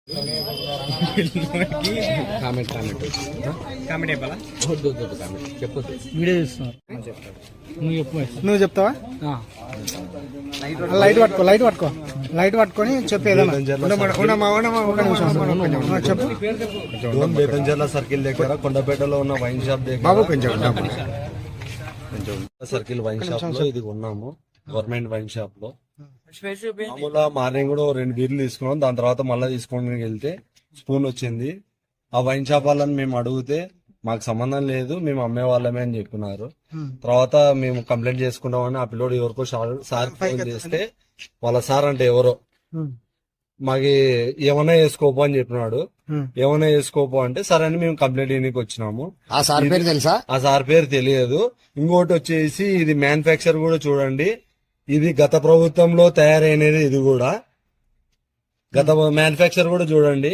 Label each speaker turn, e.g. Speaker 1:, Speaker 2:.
Speaker 1: Comment comment
Speaker 2: comedy చెప్పాలా?
Speaker 1: వద్దు వద్దు కామెంట్ చెప్పొద్దు.
Speaker 2: వీడియో చూస్తున్నారు. నువ్వు చెప్పు.
Speaker 3: నువ్వు చెప్తావా? లైట్ పట్టుకొని చెప్పు ఏదైనా. చెప్పు.
Speaker 4: బేతంజర్ల సర్కిల్ దగ్గర కొండపేటలో ఉన్న వైన్ షాప్ దగ్గర
Speaker 3: బాబు కొంచెం
Speaker 4: సర్కిల్ వైన్ షాప్ లో ఇది ఉన్నాము. గవర్నమెంట్ వైన్ షాప్ లో మామూలుగా మార్నింగ్ కూడా 2 బీర్లు తీసుకున్నాం. దాని తర్వాత మళ్ళీ తీసుకోవడానికి వెళ్తే స్పూన్ వచ్చింది. ఆ వైన్ షాప్ వాళ్ళని మేము అడిగితే మాకు సంబంధం లేదు, మేము అమ్మే వాళ్ళమే అని చెప్పినారు. తర్వాత మేము కంప్లైంట్ చేసుకుంటామని ఆ పిల్లోడు ఎవరికో సార్ ఫోన్ చేస్తే వాళ్ళ సార్ అంటే ఎవరో మాకి ఏమన్నా వేసుకోపో అని చెప్పినాడు. ఏమన్నా వేసుకోపో అంటే సరే అని మేము కంప్లైంట్ ఇవ్వడానికి వచ్చినాము.
Speaker 1: ఆ సార్ పేరు తెలుసా?
Speaker 4: ఆ సార్ పేరు తెలియదు. ఇంకోటి వచ్చేసి ఇది మ్యానుఫ్యాక్చర్ కూడా చూడండి, ఇది గత ప్రభుత్వంలో తయారైనది. ఇది కూడా గత మ్యానుఫ్యాక్చర్ కూడా చూడండి.